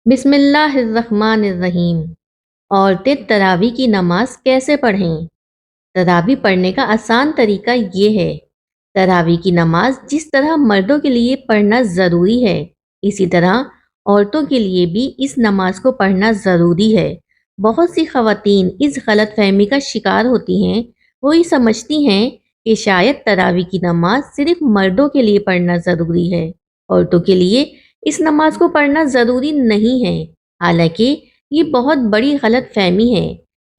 بسم اللہ الرحمن الرحیم۔ عورتیں تراویح کی نماز کیسے پڑھیں؟ تراویح پڑھنے کا آسان طریقہ یہ ہے۔ تراویح کی نماز جس طرح مردوں کے لیے پڑھنا ضروری ہے، اسی طرح عورتوں کے لیے بھی اس نماز کو پڑھنا ضروری ہے۔ بہت سی خواتین اس غلط فہمی کا شکار ہوتی ہیں۔ وہ یہ سمجھتی ہیں کہ شاید تراویح کی نماز صرف مردوں کے لیے پڑھنا ضروری ہے، عورتوں کے لیے اس نماز کو پڑھنا ضروری نہیں ہے۔ حالانکہ یہ بہت بڑی غلط فہمی ہے۔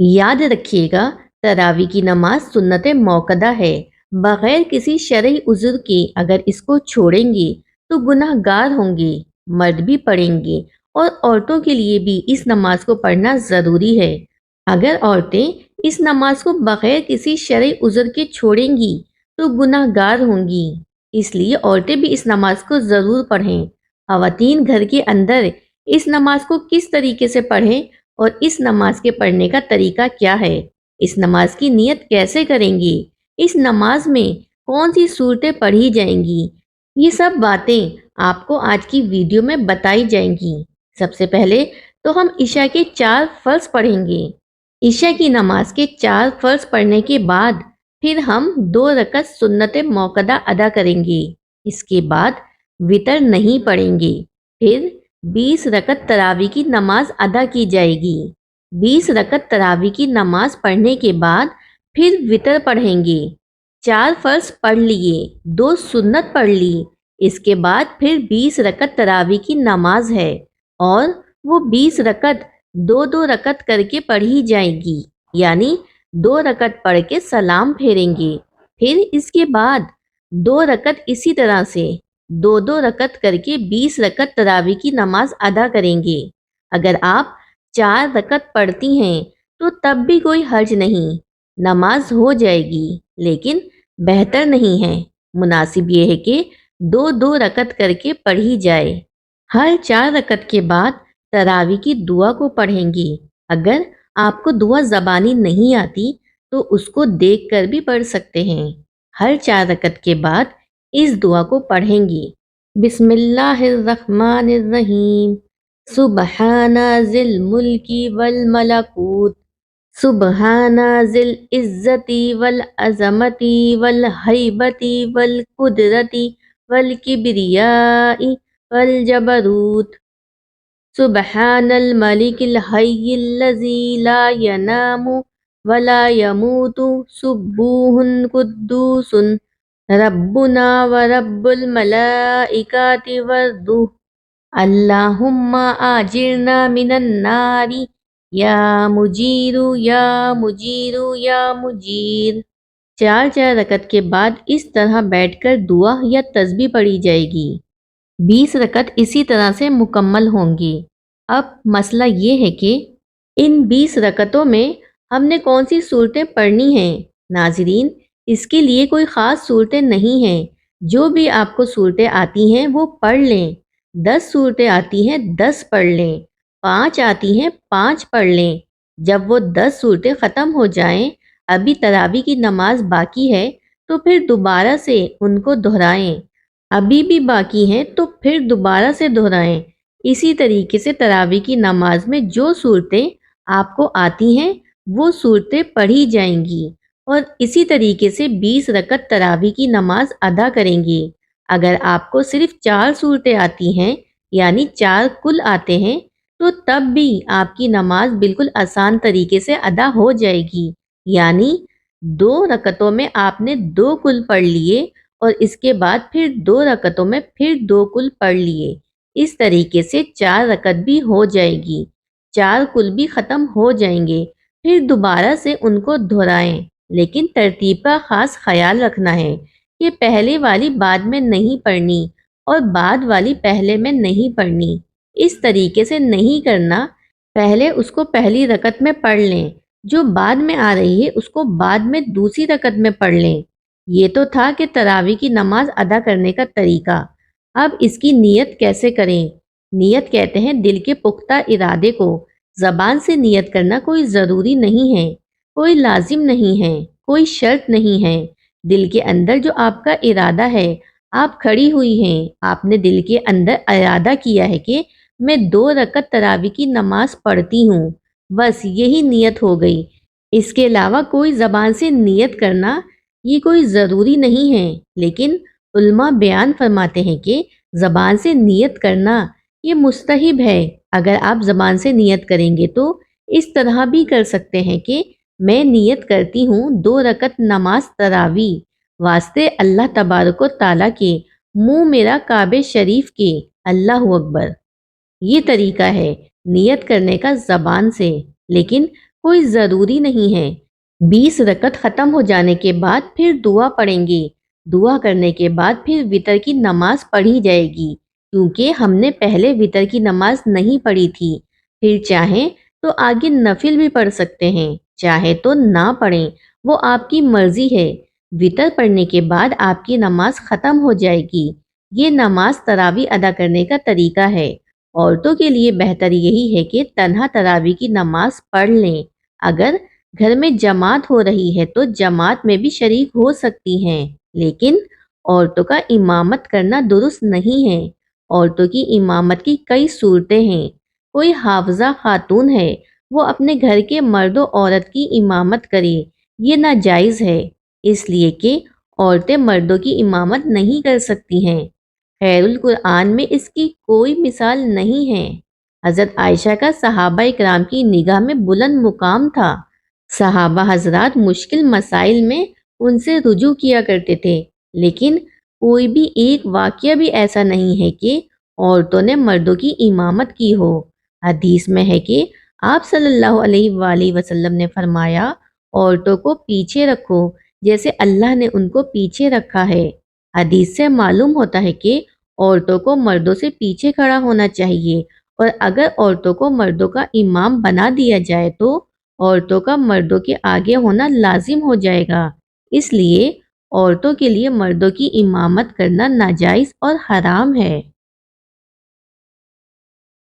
یاد رکھیے گا، تراویح کی نماز سنت موقدہ ہے۔ بغیر کسی شرعی عذر کے اگر اس کو چھوڑیں گے تو گناہ گار ہوں گے۔ مرد بھی پڑھیں گے اور عورتوں کے لیے بھی اس نماز کو پڑھنا ضروری ہے۔ اگر عورتیں اس نماز کو بغیر کسی شرعی عذر کے چھوڑیں گی تو گناہ گار ہوں گی۔ اس لیے عورتیں بھی اس نماز کو ضرور پڑھیں۔ خواتین گھر کے اندر اس نماز کو کس طریقے سے پڑھیں اور اس نماز کے پڑھنے کا طریقہ کیا ہے؟ اس نماز کی نیت کیسے کریں گی؟ اس نماز میں کون سی صورتیں پڑھی جائیں گی؟ یہ سب باتیں آپ کو آج کی ویڈیو میں بتائی جائیں گی۔ سب سے پہلے تو ہم عشاء کے 4 فرض پڑھیں گے۔ عشاء کی نماز کے 4 فرض پڑھنے کے بعد پھر ہم 2 رکعت سنت موقدہ ادا کریں گے۔ اس کے بعد وتر نہیں پڑھیں گے۔ پھر 20 رکعت تراویح کی نماز ادا کی جائے گی۔ 20 رکعت تراویح کی نماز پڑھنے کے بعد پھر وتر پڑھیں گے۔ 4 فرض پڑھ لیے، 2 سنت پڑھ لی۔ اس کے بعد پھر 20 رکعت تراویح کی نماز ہے اور وہ 20 رکعت 2 رکعت کر کے پڑھی جائے گی، یعنی 2 رکعت پڑھ کے سلام پھیریں گے۔ پھر اس کے بعد 2 رکعت اسی طرح سے 2 رکعت کر کے 20 رکعت تراویح کی نماز ادا کریں گے۔ اگر آپ 4 رکعت پڑھتی ہیں تو تب بھی کوئی حرج نہیں، نماز ہو جائے گی، لیکن بہتر نہیں ہے۔ مناسب یہ ہے کہ 2 رکعت کر کے پڑھی جائے۔ ہر 4 رکعت کے بعد تراویح کی دعا کو پڑھیں گے۔ اگر آپ کو دعا زبانی نہیں آتی تو اس کو دیکھ کر بھی پڑھ سکتے ہیں۔ ہر 4 رکعت کے بعد اس دعا کو پڑھیں گے۔ بسم اللہ الرحمن الرحیم۔ سبحان ذی الملک والملکوت، سبحان ذی العزت والعظمت والہیبت والقدرت والکبریاء والجبروت، سبحان الملک الحی الذی لا ینام ولا یموت، سبوح قدوس ربنا ورب الملائکۃ والروح، اللہم آجرنا من النار یا مجیر یا مجیر یا مجیر۔ 4 رکعت کے بعد اس طرح بیٹھ کر دعا یا تسبیح پڑھی جائے گی۔ 20 رکعت اسی طرح سے مکمل ہوں گی۔ اب مسئلہ یہ ہے کہ ان 20 رکعتوں میں ہم نے کون سی صورتیں پڑھنی ہیں؟ ناظرین، اس کے لیے کوئی خاص صورتیں نہیں ہیں۔ جو بھی آپ کو صورتیں آتی ہیں وہ پڑھ لیں۔ 10 صورتیں آتی ہیں 10 پڑھ لیں، 5 آتی ہیں 5 پڑھ لیں۔ جب وہ 10 صورتیں ختم ہو جائیں، ابھی تراویح کی نماز باقی ہے تو پھر دوبارہ سے ان کو دہرائیں۔ ابھی بھی باقی ہیں تو پھر دوبارہ سے دہرائیں۔ اسی طریقے سے تراویح کی نماز میں جو صورتیں آپ کو آتی ہیں وہ صورتیں پڑھی جائیں گی اور اسی طریقے سے 20 رکعت تراویح کی نماز ادا کریں گے۔ اگر آپ کو صرف 4 صورتیں آتی ہیں، یعنی 4 کل آتے ہیں، تو تب بھی آپ کی نماز بالکل آسان طریقے سے ادا ہو جائے گی، یعنی 2 رکعتوں میں آپ نے 2 کل پڑھ لیے اور اس کے بعد پھر 2 رکعتوں میں پھر 2 کل پڑھ لیے۔ اس طریقے سے 4 رکعت بھی ہو جائے گی، 4 کل بھی ختم ہو جائیں گے۔ پھر دوبارہ سے ان کو دہرائیں، لیکن ترتیب کا خاص خیال رکھنا ہے کہ پہلے والی بعد میں نہیں پڑھنی اور بعد والی پہلے میں نہیں پڑھنی۔ اس طریقے سے نہیں کرنا۔ پہلے اس کو پہلی رکعت میں پڑھ لیں، جو بعد میں آ رہی ہے اس کو بعد میں دوسری رکعت میں پڑھ لیں۔ یہ تو تھا کہ تراویح کی نماز ادا کرنے کا طریقہ۔ اب اس کی نیت کیسے کریں؟ نیت کہتے ہیں دل کے پختہ ارادے کو۔ زبان سے نیت کرنا کوئی ضروری نہیں ہے، کوئی لازم نہیں ہے، کوئی شرط نہیں ہے۔ دل کے اندر جو آپ کا ارادہ ہے، آپ کھڑی ہوئی ہیں، آپ نے دل کے اندر ارادہ کیا ہے کہ میں 2 رکعت تراوی کی نماز پڑھتی ہوں، بس یہی نیت ہو گئی۔ اس کے علاوہ کوئی زبان سے نیت کرنا یہ کوئی ضروری نہیں ہے، لیکن علماء بیان فرماتے ہیں کہ زبان سے نیت کرنا یہ مستحب ہے۔ اگر آپ زبان سے نیت کریں گے تو اس طرح بھی کر سکتے ہیں کہ میں نیت کرتی ہوں 2 رکعت نماز تراوی واسطے اللہ تبارک و تعالیٰ کے، منہ میرا کعبہ شریف کے، اللہ اکبر۔ یہ طریقہ ہے نیت کرنے کا زبان سے، لیکن کوئی ضروری نہیں ہے۔ 20 رکعت ختم ہو جانے کے بعد پھر دعا پڑھیں گے۔ دعا کرنے کے بعد پھر وتر کی نماز پڑھی جائے گی، کیونکہ ہم نے پہلے وتر کی نماز نہیں پڑھی تھی۔ پھر چاہیں تو آگے نفل بھی پڑھ سکتے ہیں، چاہے تو نہ پڑھیں، وہ آپ کی مرضی ہے۔ وتر پڑھنے کے بعد آپ کی نماز ختم ہو جائے گی۔ یہ نماز تراوی ادا کرنے کا طریقہ ہے۔ عورتوں کے لیے بہتر یہی ہے کہ تنہا تراوی کی نماز پڑھ لیں۔ اگر گھر میں جماعت ہو رہی ہے تو جماعت میں بھی شریک ہو سکتی ہیں، لیکن عورتوں کا امامت کرنا درست نہیں ہے۔ عورتوں کی امامت کی کئی صورتیں ہیں۔ کوئی حافظہ خاتون ہے، وہ اپنے گھر کے مرد و عورت کی امامت کرے، یہ ناجائز ہے، اس لیے کہ عورتیں مردوں کی امامت نہیں کر سکتی ہیں۔ خیر القرآن میں اس کی کوئی مثال نہیں ہے۔ حضرت عائشہ کا صحابہ اکرام کی نگاہ میں بلند مقام تھا۔ صحابہ حضرات مشکل مسائل میں ان سے رجوع کیا کرتے تھے، لیکن کوئی بھی ایک واقعہ بھی ایسا نہیں ہے کہ عورتوں نے مردوں کی امامت کی ہو۔ حدیث میں ہے کہ آپ صلی اللہ علیہ وآلہ وسلم نے فرمایا، عورتوں کو پیچھے رکھو جیسے اللہ نے ان کو پیچھے رکھا ہے۔ حدیث سے معلوم ہوتا ہے کہ عورتوں کو مردوں سے پیچھے کھڑا ہونا چاہیے، اور اگر عورتوں کو مردوں کا امام بنا دیا جائے تو عورتوں کا مردوں کے آگے ہونا لازم ہو جائے گا۔ اس لیے عورتوں کے لیے مردوں کی امامت کرنا ناجائز اور حرام ہے۔